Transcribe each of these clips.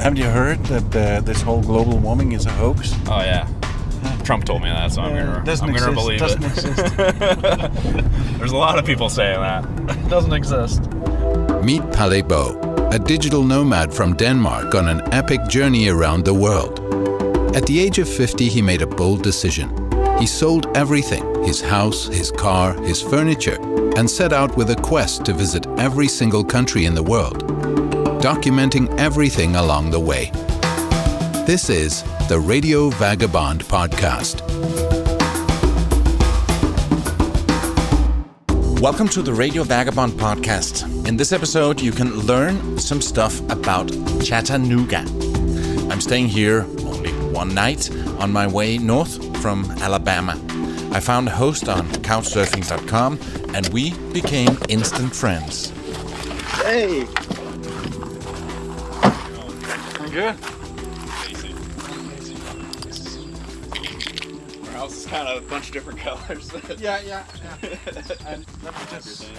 Haven't you heard that this whole global warming is a hoax? Oh yeah, Trump told me that, so I'm gonna believe doesn't it. Exist. There's a lot of people saying that. It doesn't exist. Meet Palle Bo, a digital nomad from Denmark on an epic journey around the world. At the age of 50, he made a bold decision. He sold everything, his house, his car, his furniture, and set out with a quest to visit every single country in the world, documenting everything along the way. This is the Radio Vagabond podcast. Welcome to the Radio Vagabond podcast. In this episode, you can learn some stuff about Chattanooga. I'm staying here only one night on my way north from Alabama. I found a host on Couchsurfing.com and we became instant friends. Hey! I'm good. Our house is kind of a bunch of different colors. Yeah. And let me just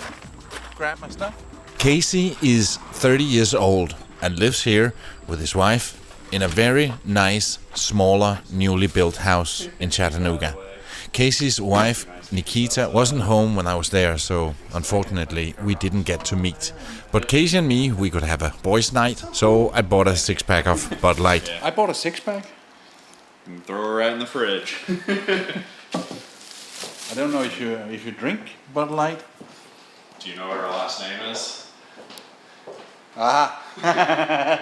grab my stuff. Casey is 30 years old and lives here with his wife in a very nice, smaller, newly built house in Chattanooga. Casey's wife, Nikita, wasn't home when I was there, so unfortunately we didn't get to meet. But Casey and me, we could have a boys' night, so I bought a 6-pack of Bud Light. I bought a 6-pack. And throw her right in the fridge. I don't know if you drink Bud Light. Do you know what her last name is? Aha!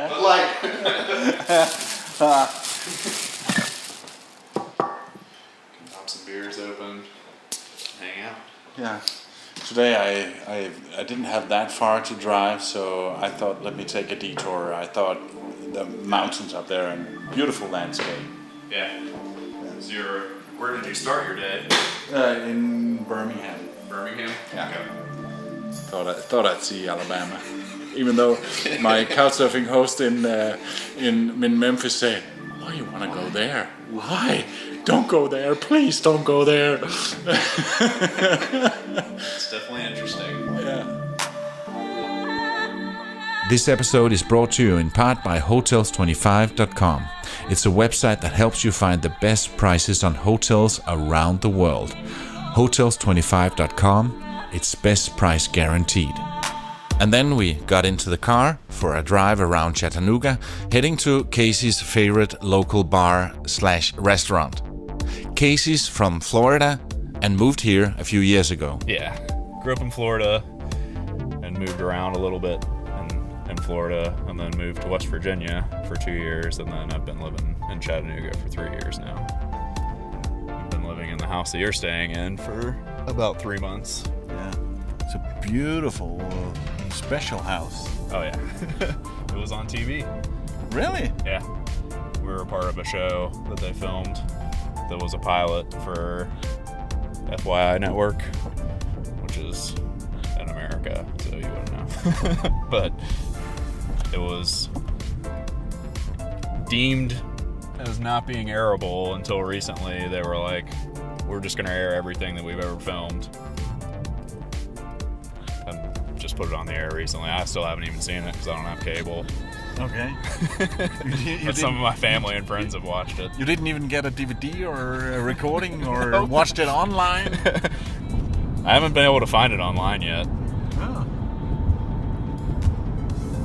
Bud Light. Pop some beers open. Hang out. Yeah. Today I didn't have that far to drive, so I thought let me take a detour. I thought the mountains up there and beautiful landscape. Yeah. So where did you start your day? In Birmingham. Birmingham? Yeah. Okay. Thought I'd see Alabama, even though my couchsurfing host in Memphis said, "Why you want to go there? Why? Don't go there, please! Don't go there." It's definitely interesting. Yeah. This episode is brought to you in part by Hotels25.com. It's a website that helps you find the best prices on hotels around the world. Hotels25.com, it's best price guaranteed. And then we got into the car for a drive around Chattanooga, heading to Casey's favorite local bar/restaurant. Casey's from Florida and moved here a few years ago. Yeah. Grew up in Florida and moved around a little bit in Florida, and then moved to West Virginia for 2 years, and then I've been living in Chattanooga for 3 years now. I've been living in the house that you're staying in for about 3 months. Yeah. It's a beautiful, special house. Oh yeah. It was on TV. Really? Yeah. We were a part of a show that they filmed that was a pilot for FYI Network, which is in America, so you wouldn't know. But it was deemed as not being airable until recently. They were like, we're just going to air everything that we've ever filmed. And just put it on the air recently. I still haven't even seen it because I don't have cable. Okay. But some of my family and friends have watched it. You didn't even get a DVD or a recording or watched it online? I haven't been able to find it online yet. Oh.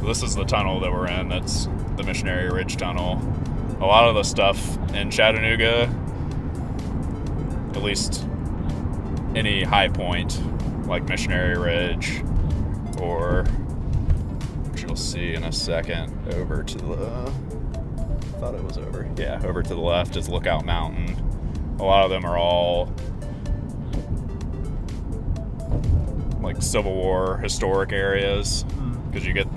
This is the tunnel that we're in. That's the Missionary Ridge Tunnel. A lot of the stuff in Chattanooga, at least any high point, like Missionary Ridge, or which you'll see in a second, over to the, I thought it was over. Yeah, over to the left is Lookout Mountain. A lot of them are all like Civil War historic areas, because you get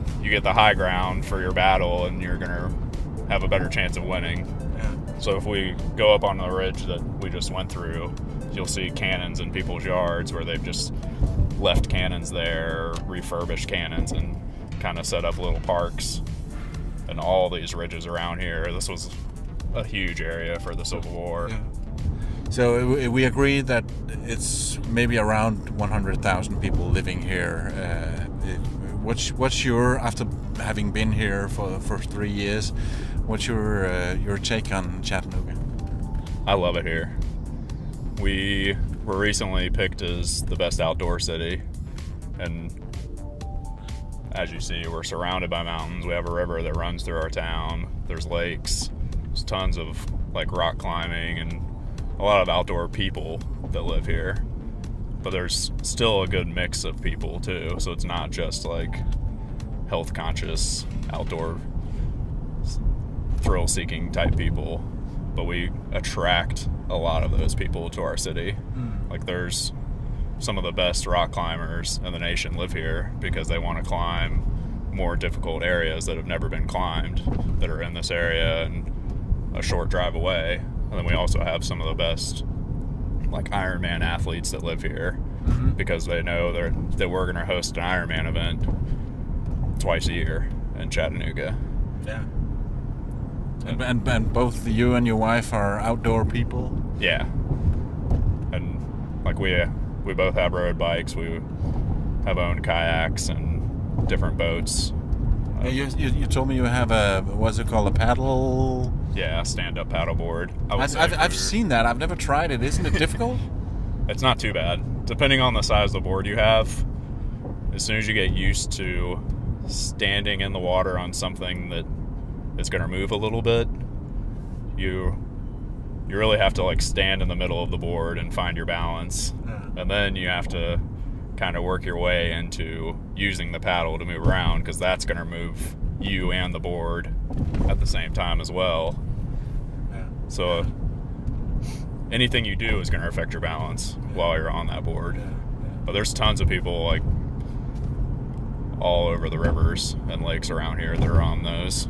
the high ground for your battle, and you're gonna have a better chance of winning. Yeah. So if we go up on the ridge that we just went through, you'll see cannons in people's yards where they've just left cannons there, refurbished cannons, and kind of set up little parks. And all these ridges around here, this was a huge area for the Civil War. Yeah. So we agree that it's maybe around 100,000 people living here. What's your, after having been here for 3 years. What's your take on Chattanooga? I love it here. We were recently picked as the best outdoor city, and as you see, we're surrounded by mountains. We have a river that runs through our town. There's lakes. There's tons of like rock climbing and a lot of outdoor people that live here. But there's still a good mix of people too. So it's not just like health conscious, outdoor, thrill seeking type people. But we attract a lot of those people to our city. Like there's some of the best rock climbers in the nation live here because they want to climb more difficult areas that have never been climbed that are in this area and a short drive away. And then we also have some of the best like Ironman athletes that live here because they know that we're going to host an Ironman event twice a year in Chattanooga. Yeah. And both you and your wife are outdoor people? Yeah. And like we both have road bikes. We have owned kayaks and different boats. You told me you have what's it called, a paddle? Yeah, stand-up paddleboard. I've seen that. I've never tried it. Isn't it difficult? It's not too bad. Depending on the size of the board you have, as soon as you get used to standing in the water on something that is going to move a little bit, you really have to like stand in the middle of the board and find your balance. Yeah. And then you have to kind of work your way into using the paddle to move around because that's going to move you and the board at the same time as well. Yeah. So anything you do is going to affect your balance while you're on that board. Yeah. But there's tons of people like all over the rivers and lakes around here that are on those.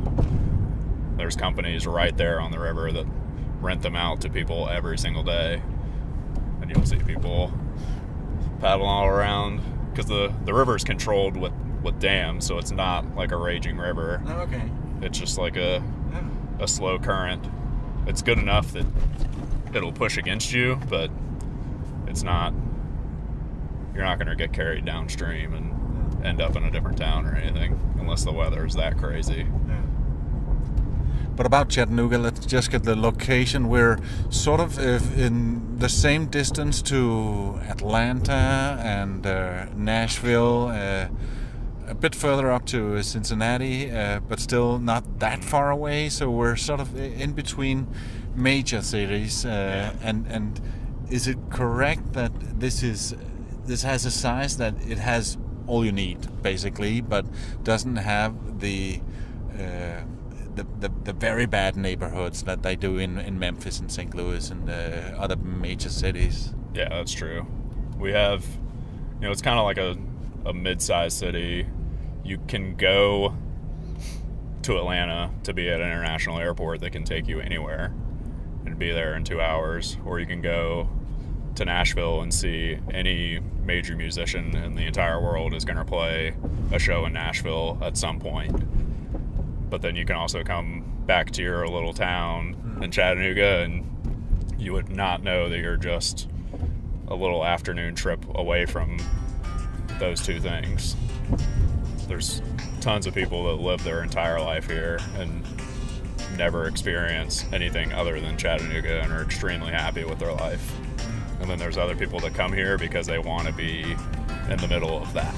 There's companies right there on the river that rent them out to people every single day, and you'll see people paddling all around because the river is controlled with dams, so it's not like a raging river. Oh, okay. It's just like a slow current. It's good enough that it'll push against you, but it's not. You're not going to get carried downstream and end up in a different town or anything unless the weather is that crazy. Yeah. But about Chattanooga, let's just get the location. We're sort of in the same distance to Atlanta and Nashville, a bit further up to Cincinnati, but still not that far away. So we're sort of in between major cities. And is it correct that this has a size that it has all you need, basically, but doesn't have the very bad neighborhoods that they do in Memphis and St. Louis and other major cities? Yeah, that's true. We have, it's kind of like a mid-sized city. You can go to Atlanta to be at an international airport that can take you anywhere and be there in 2 hours, or you can go to Nashville and see any major musician in the entire world is going to play a show in Nashville at some point. But then you can also come back to your little town in Chattanooga and you would not know that you're just a little afternoon trip away from those two things. There's tons of people that live their entire life here and never experience anything other than Chattanooga and are extremely happy with their life. And then there's other people that come here because they want to be in the middle of that.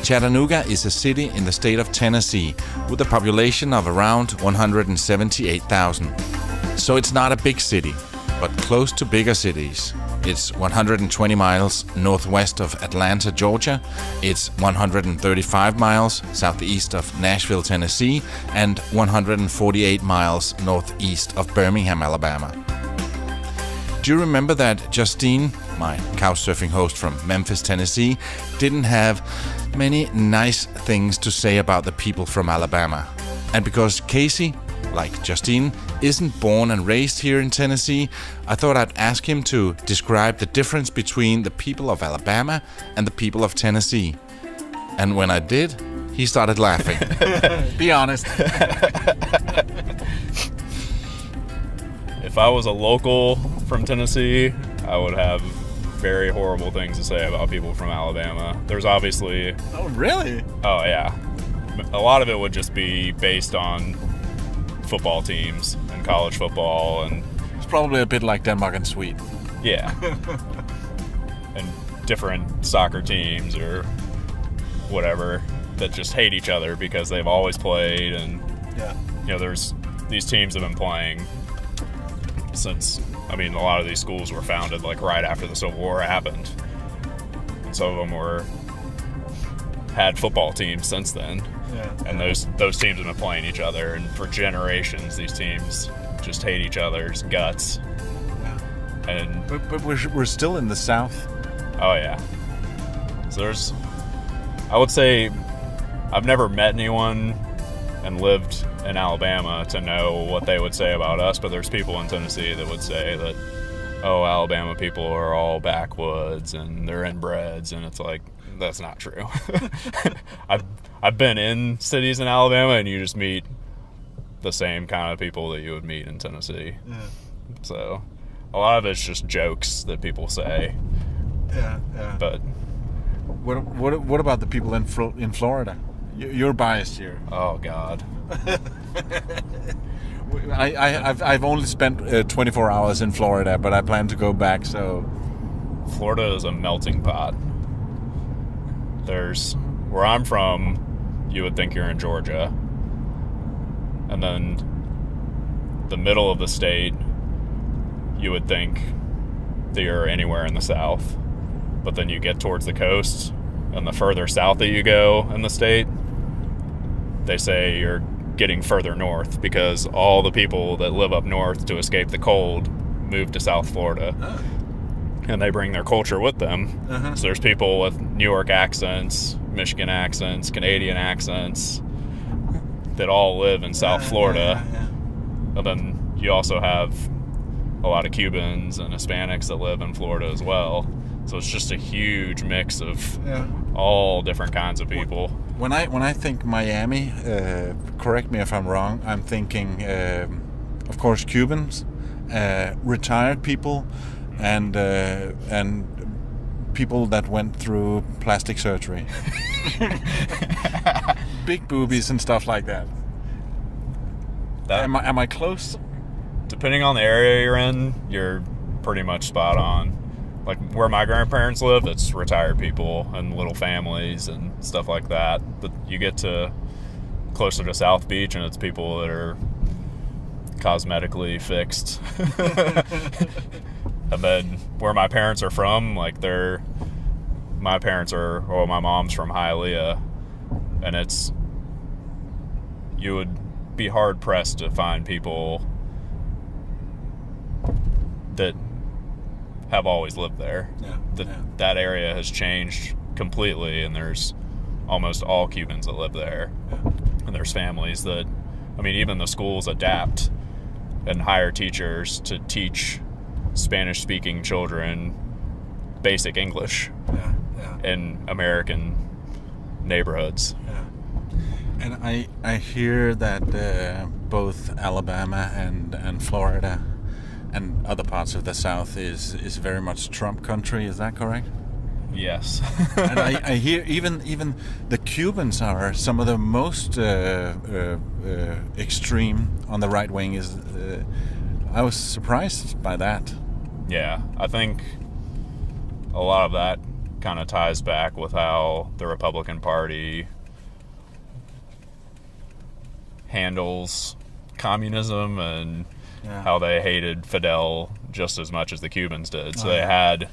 Chattanooga is a city in the state of Tennessee with a population of around 178,000. So it's not a big city, but close to bigger cities. It's 120 miles northwest of Atlanta, Georgia. It's 135 miles southeast of Nashville, Tennessee, and 148 miles northeast of Birmingham, Alabama. Do you remember that Justine, my Couchsurfing host from Memphis, Tennessee, didn't have many nice things to say about the people from Alabama? And because Casey, like Justine, isn't born and raised here in Tennessee, I thought I'd ask him to describe the difference between the people of Alabama and the people of Tennessee. And when I did, he started laughing. Be honest. If I was a local from Tennessee, I would have very horrible things to say about people from Alabama. There's obviously... Oh, really? Oh, yeah. A lot of it would just be based on football teams and college football, and It's probably a bit like Denmark and Sweden. yeah. And different soccer teams or whatever that just hate each other because they've always played, and there's these teams have been playing since, I mean, a lot of these schools were founded like right after the Civil War happened. And some of them had football teams since then. Yeah. And those teams have been playing each other, and for generations these teams just hate each other's guts. Yeah. And But we're still in the South. oh yeah. So I would say I've never met anyone and lived in Alabama to know what they would say about us, but there's people in Tennessee that would say that, oh, Alabama people are all backwoods and they're inbreds, and it's like, that's not true. I've been in cities in Alabama, and you just meet the same kind of people that you would meet in Tennessee. Yeah. So a lot of it's just jokes that people say. Yeah. But What about the people in Florida? You're biased here. oh God. I've only spent 24 hours in Florida, but I plan to go back. So Florida is a melting pot. There's, where I'm from, you would think you're in Georgia. And then the middle of the state, you would think that you're anywhere in the South. But then you get towards the coast, and the further south that you go in the state, they say you're getting further north, because all the people that live up north to escape the cold move to South Florida. Oh. And they bring their culture with them. Uh-huh. So there's people with New York accents, Michigan accents, Canadian accents that all live in South Florida. Yeah. And then you also have a lot of Cubans and Hispanics that live in Florida as well. So it's just a huge mix of all different kinds of people. When I think Miami, correct me if I'm wrong, I'm thinking, of course, Cubans, retired people, and people that went through plastic surgery, big boobies and stuff like that. Am I close? Depending on the area you're in, you're pretty much spot on. Like where my grandparents live, it's retired people and little families and stuff like that. But you get to closer to South Beach, and it's people that are cosmetically fixed. And then where my parents are from, like my mom's from Hialeah, and you would be hard pressed to find people that have always lived there. That area has changed completely, and there's almost all Cubans that live there. And there's families that, I mean, even the schools adapt and hire teachers to teach Spanish-speaking children basic English in American neighborhoods. And I hear that both Alabama and Florida and other parts of the South is very much Trump country. Is that correct? Yes. And I hear even the Cubans are some of the most extreme on the right wing. I was surprised by that. Yeah, I think a lot of that kind of ties back with how the Republican Party handles communism and how they hated Fidel just as much as the Cubans did. So they had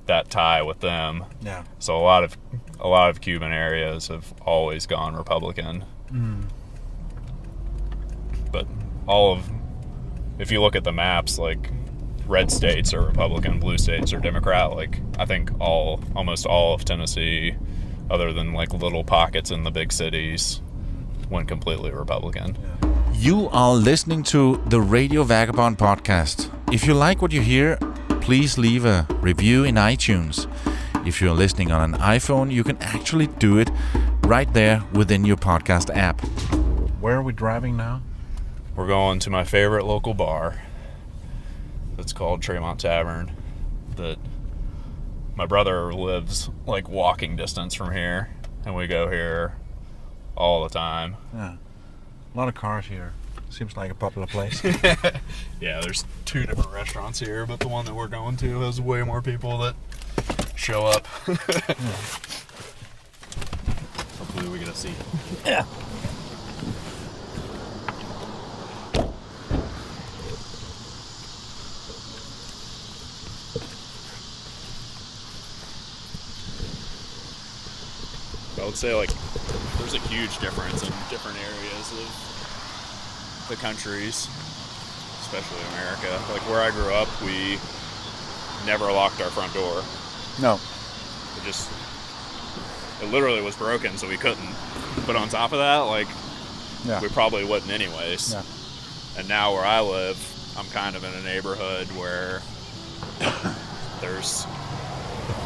that tie with them. Yeah. So a lot of Cuban areas have always gone Republican. But if you look at the maps, like red states are Republican, blue states are Democrat. Like I think almost all of Tennessee, other than like little pockets in the big cities, went completely Republican. You are listening to the Radio Vagabond podcast. If you like what you hear, please leave a review in iTunes. If you're listening on an iPhone, you can actually do it right there within your podcast app. Where are we driving now? We're going to my favorite local bar. That's called Tremont Tavern. That my brother lives like walking distance from here, and we go here all the time. Yeah. A lot of cars here. Seems like a popular place. Yeah, there's 2 different restaurants here, but the one that we're going to has way more people that show up. Hopefully we get a seat. Yeah. I would say like there's a huge difference in different areas of the countries, especially America. Like where I grew up, we never locked our front door. No. It literally was broken, so we couldn't. But on top of that, like we probably wouldn't anyways. Yeah. And now where I live, I'm kind of in a neighborhood where there's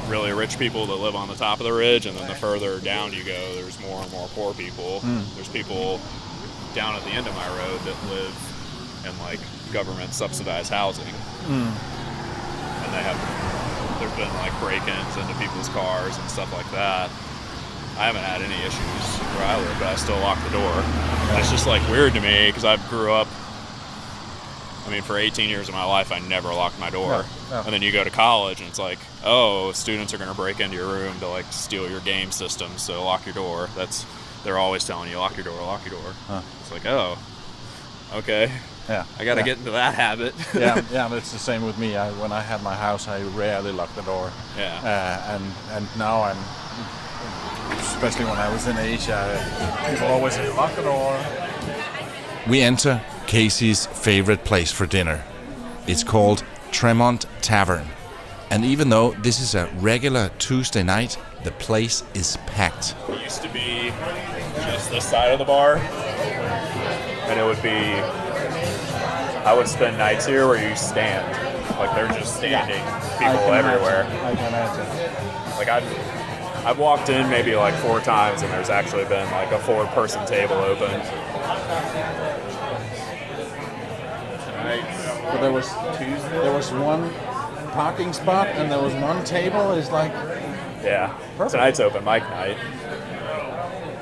really rich people that live on the top of the ridge, and then the further down you go, there's more and more poor people. There's people down at the end of my road that live in like government subsidized housing, and there's been like break-ins into people's cars and stuff like that. I haven't had any issues where I live, but I still lock the door. And it's just like weird to me because I grew up, I mean, for 18 years of my life, I never locked my door. No. And then you go to college, and it's like, oh, students are going to break into your room to like steal your game system, so lock your door. They're always telling you, lock your door, lock your door. It's like, oh, okay. Yeah. I got to get into that habit. yeah, but it's the same with me. When I had my house, I rarely locked the door. Yeah. And now I'm, especially when I was in Asia, people always say, lock the door. We enter Casey's favorite place for dinner. It's called Tremont Tavern. And even though this is a regular Tuesday night, the place is packed. It used to be just this side of the bar, and it would be, I would spend nights here where you stand. Like they're just standing, people everywhere. I can imagine. Like I've walked in maybe like 4 times, and there's actually been like a 4-person table open. But there was one parking spot and there was one table. It's like, yeah, perfect. Tonight's open mic night,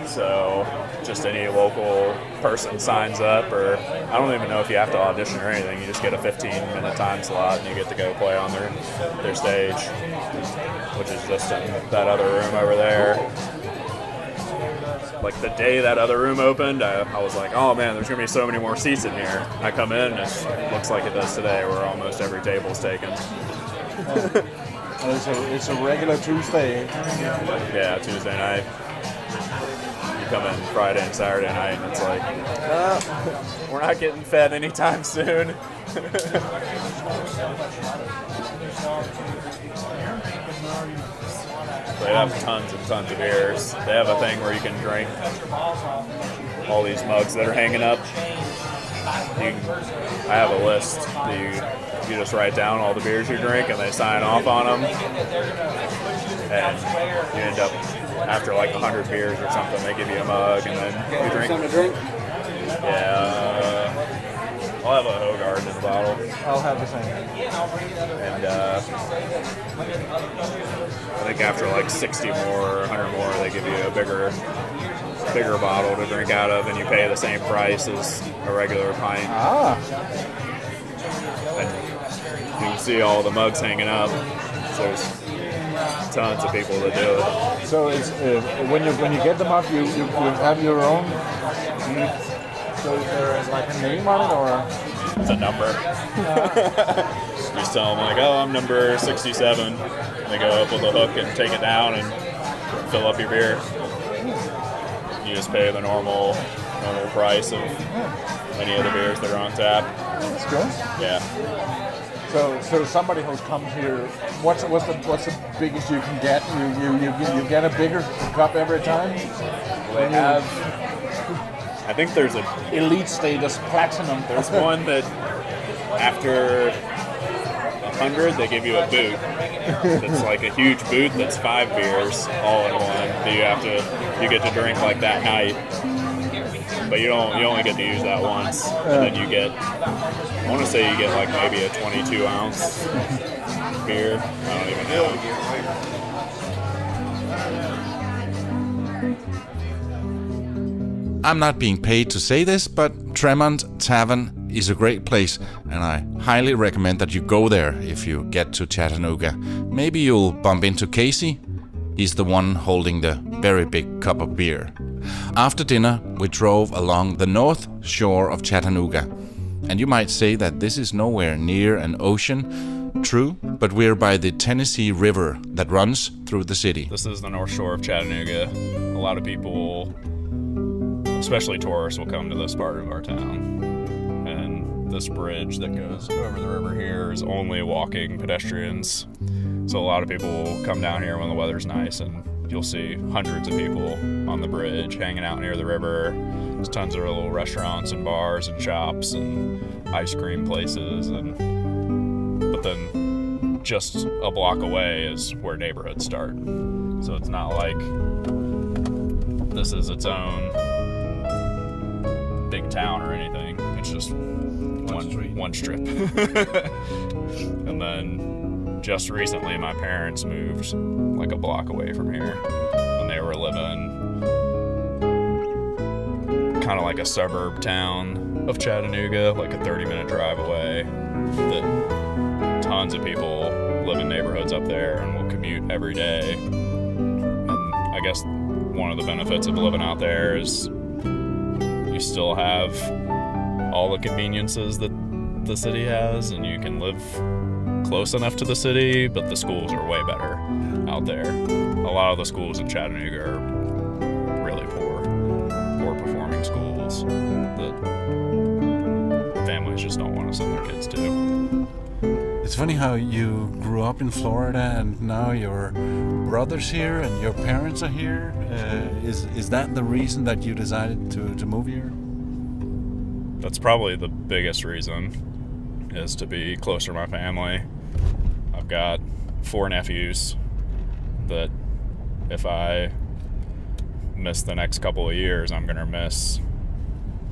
so just any local person signs up, or I don't even know if you have to audition or anything. You just get a 15-minute time slot and you get to go play on their stage, which is just in that other room over there. Like the day that other room opened, I was like, oh man, there's going to be so many more seats in here. I come in and it looks like it does today, where almost every table's taken. it's a regular Tuesday. Yeah, Tuesday night. You come in Friday and Saturday night, and it's like, we're not getting fed anytime soon. They have tons and tons of beers. They have a thing where you can drink all these mugs that are hanging up. I have a list that you just write down all the beers you drink, and they sign off on them. And you end up, after like 100 beers or something, they give you a mug, and then you drink. Something to drink? Yeah. I'll have a Hogard in the bottle. I'll have the same. And I think after like 60 more, 100 more, they give you a bigger bottle to drink out of, and you pay the same price as a regular pint. And you can see all the mugs hanging up. So there's tons of people that do it. So it's when you get them up, you have your own. So is there like a name on it, or? It's a number. You just tell them like, oh, I'm number 67. They go up with a hook and take it down and fill up your beer. You just pay the normal price of any of the beers that are on tap. That's good. Yeah. So somebody who comes here, what's the biggest you can get? You get a bigger cup every time? They have, I think there's a elite status, platinum. There's one that after 100 they give you a boot. It's like a huge boot that's 5 beers all in one that you get to drink like that night. But you only get to use that once, and then you get, I want to say you get like maybe a 22 ounce beer? I don't even know. I'm not being paid to say this, but Tremont Tavern is a great place, and I highly recommend that you go there if you get to Chattanooga. Maybe you'll bump into Casey. He's the one holding the very big cup of beer. After dinner, we drove along the north shore of Chattanooga. And you might say that this is nowhere near an ocean. True, but we're by the Tennessee River that runs through the city. This is the north shore of Chattanooga. A lot of people, especially tourists, will come to this part of our town. And this bridge that goes over the river here is only walking pedestrians. So a lot of people will come down here when the weather's nice, and you'll see hundreds of people on the bridge hanging out near the river. There's tons of little restaurants and bars and shops and ice cream places, but then just a block away is where neighborhoods start. So it's not like this is its own big town or anything. It's just one strip. And then just recently my parents moved like a block away from here, and they were living kind of like a suburb town of Chattanooga, like a 30-minute drive away. That tons of people live in neighborhoods up there and will commute every day. And I guess one of the benefits of living out there is you still have all the conveniences that the city has, and you can live close enough to the city, but the schools are way better out there. A lot of the schools in Chattanooga are really poor performing schools that families just don't want to send their kids to. It's funny how you grew up in Florida and now your brother's here and your parents are here. Is that the reason that you decided to move here? That's probably the biggest reason, is to be closer to my family. I've got 4 nephews that if I miss the next couple of years, I'm going to miss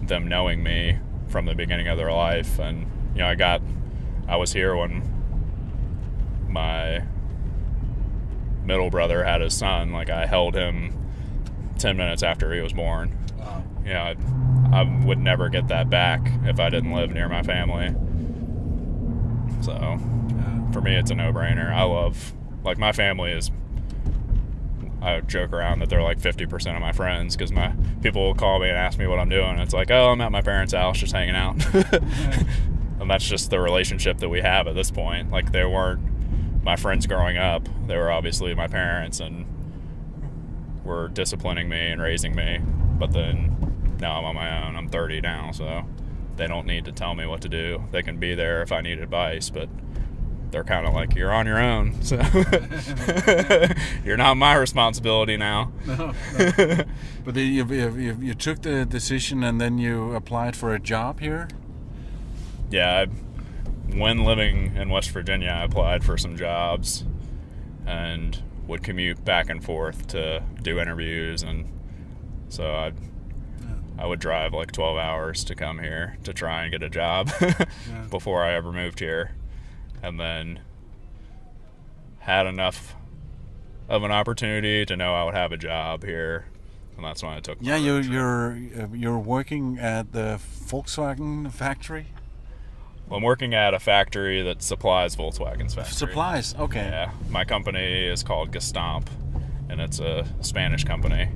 them knowing me from the beginning of their life. And, you know, I was here when my middle brother had his son. Like, I held him 10 minutes after he was born. Wow. You know, I would never get that back if I didn't live near my family. So for me, it's a no-brainer. I love, like, my family is, I joke around that they're like 50% of my friends, because my people will call me and ask me what I'm doing. It's like, oh, I'm at my parents' house just hanging out. And that's just the relationship that we have at this point. Like, they weren't my friends growing up. They were obviously my parents and were disciplining me and raising me. But then now I'm on my own. I'm 30 now, so they don't need to tell me what to do. They can be there if I need advice, but they're kind of like, you're on your own, so you're not my responsibility now. No. But you took the decision and then you applied for a job here? Yeah, when living in West Virginia, I applied for some jobs and would commute back and forth to do interviews, and so I would drive like 12 hours to come here to try and get a job before I ever moved here. And then had enough of an opportunity to know I would have a job here, and that's when I took. Yeah, you're working at the Volkswagen factory. Well, I'm working at a factory that supplies Volkswagen's factory. Supplies, okay. Yeah, my company is called Gestamp, and it's a Spanish company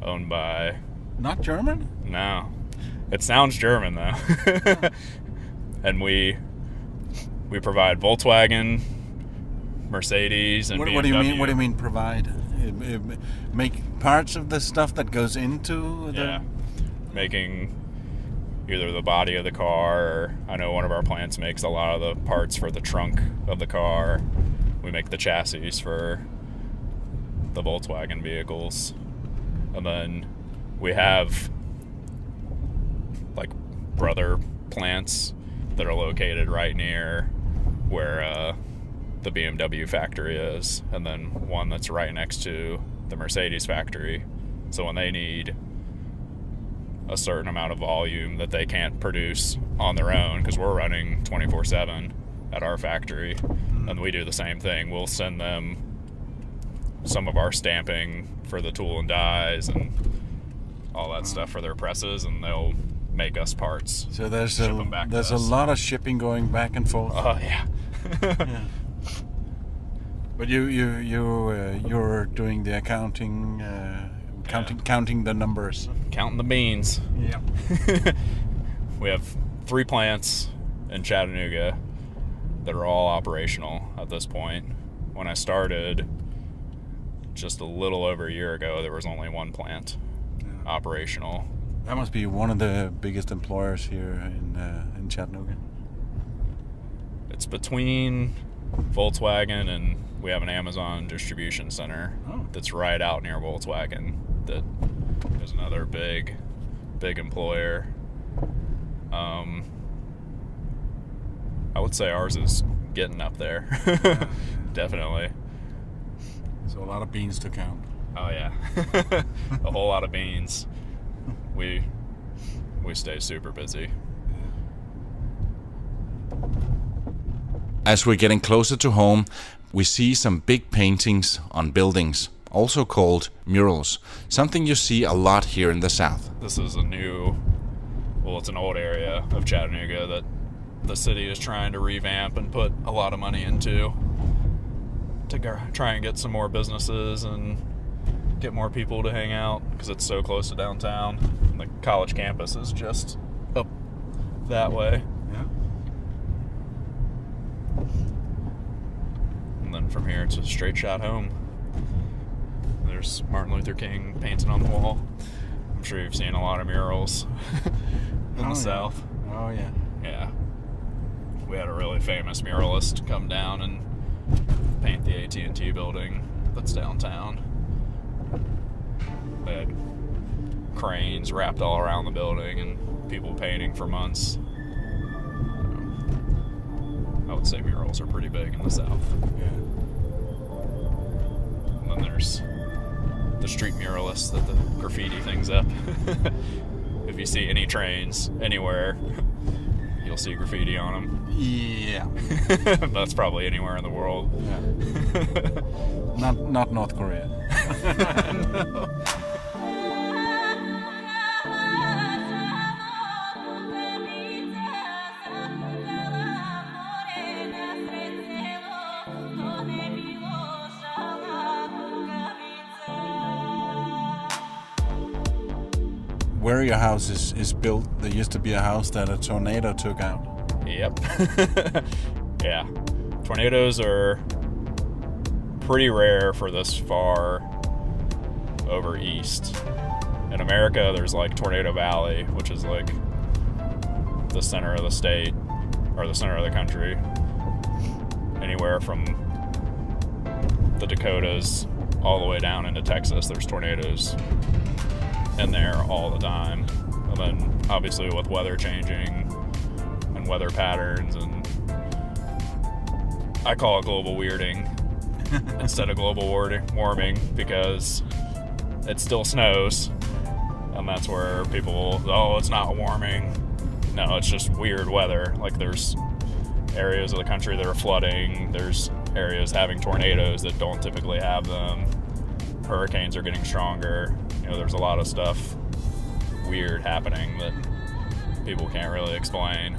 owned by. Not German? No, it sounds German though. And we provide Volkswagen, Mercedes, and BMW. What do you mean provide? Make parts of the stuff that goes into the... Yeah, making either the body of the car, or I know one of our plants makes a lot of the parts for the trunk of the car. We make the chassis for the Volkswagen vehicles. And then we have like brother plants that are located right near where the BMW factory is, and then one that's right next to the Mercedes factory. So when they need a certain amount of volume that they can't produce on their own, because we're running 24/7 at our factory, And we do the same thing. We'll send them some of our stamping for the tool and dies and all that stuff for their presses, and they'll make us parts. So there's ship them back to a us. lot of shipping going back and forth. Oh yeah. Yeah. But you're doing the accounting, counting the numbers, Counting the beans. Yeah. We have 3 plants in Chattanooga that are all operational at this point. When I started just a little over a year ago, there was only 1 plant operational. That must be one of the biggest employers here in Chattanooga. It's between Volkswagen and we have an Amazon distribution center that's right out near Volkswagen that is another big employer. I would say ours is getting up there. Definitely. So a lot of beans to count. Oh yeah. A whole lot of beans. We stay super busy. As we're getting closer to home, we see some big paintings on buildings, also called murals, something you see a lot here in the South. This is it's an old area of Chattanooga that the city is trying to revamp and put a lot of money into to try and get some more businesses and get more people to hang out because it's so close to downtown. And the college campus is just up that way. Yeah. And then from here it's a straight shot home. There's Martin Luther King painted on the wall. I'm sure you've seen a lot of murals in the South. Oh yeah. Yeah. We had a really famous muralist come down and paint the AT&T building that's downtown. They had cranes wrapped all around the building and people painting for months. I would say murals are pretty big in the South. Yeah. And then there's the street muralists that the graffiti things up. If you see any trains anywhere, you'll see graffiti on them. Yeah. That's probably anywhere in the world. Yeah. Not North Korea. Where your house is built, there used to be a house that a tornado took out. Yep. Yeah. Tornadoes are pretty rare for this far over east. In America, there's like Tornado Valley, which is like the center of the state, or the center of the country. Anywhere from the Dakotas all the way down into Texas, there's tornadoes in there all the time. And then obviously with weather changing and weather patterns, and I call it global weirding instead of global warming because it still snows, and that's where people will, it's not warming. No, it's just weird weather. Like there's areas of the country that are flooding, there's areas having tornadoes that don't typically have them, hurricanes are getting stronger. There's a lot of stuff weird happening that people can't really explain.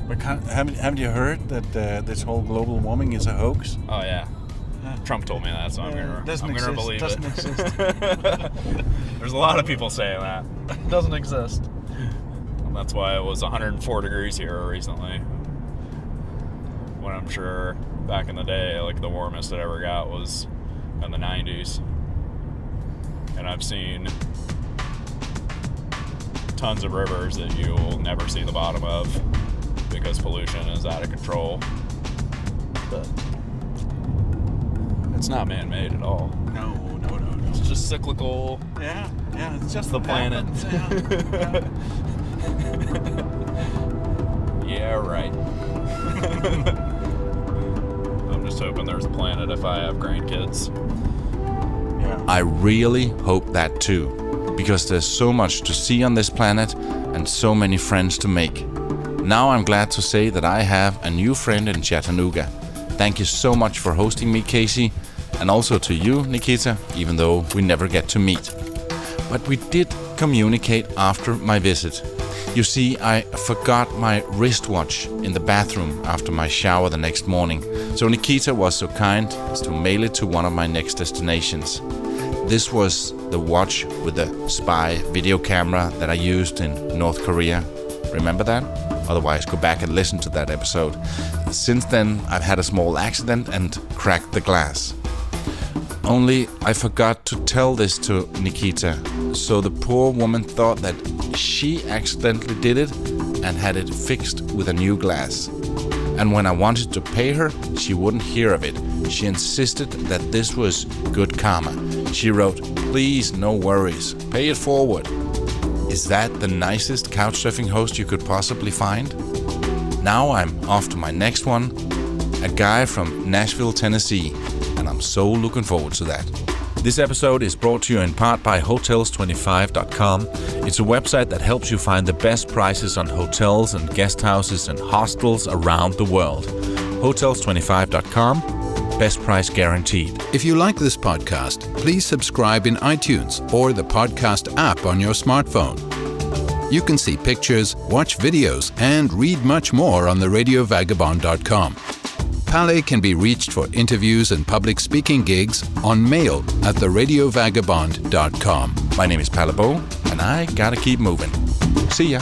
But haven't you heard that this whole global warming is a hoax? Oh yeah, Trump told me that, so I'm gonna believe it. Doesn't exist. There's a lot of people saying that. It doesn't exist. And that's why it was 104 degrees here recently. When I'm sure back in the day, like the warmest it ever got was in the 90s. And I've seen tons of rivers that you'll never see the bottom of because pollution is out of control. But it's not man-made at all. No. It's just cyclical. Yeah, it's just The planet. Yeah, right. I'm just hoping there's a planet if I have grandkids. I really hope that too, because there's so much to see on this planet and so many friends to make. Now I'm glad to say that I have a new friend in Chattanooga. Thank you so much for hosting me, Casey, and also to you, Nikita, even though we never get to meet. But we did communicate after my visit. You see, I forgot my wristwatch in the bathroom after my shower the next morning, so Nikita was so kind as to mail it to one of my next destinations. This was the watch with the spy video camera that I used in North Korea. Remember that? Otherwise, go back and listen to that episode. Since then, I've had a small accident and cracked the glass. Only I forgot to tell this to Nikita, so the poor woman thought that she accidentally did it and had it fixed with a new glass. And when I wanted to pay her, she wouldn't hear of it. She insisted that this was good karma. She wrote, "Please, no worries, pay it forward." Is that the nicest Couchsurfing host you could possibly find? Now I'm off to my next one, a guy from Nashville, Tennessee, and I'm so looking forward to that. This episode is brought to you in part by Hotels25.com. It's a website that helps you find the best prices on hotels and guest houses and hostels around the world. Hotels25.com, best price guaranteed. If you like this podcast, please subscribe in iTunes or the podcast app on your smartphone. You can see pictures, watch videos, and read much more on theradiovagabond.com. Palle can be reached for interviews and public speaking gigs on mail at theradiovagabond.com. My name is Paddleboarding, and I gotta keep moving. See ya.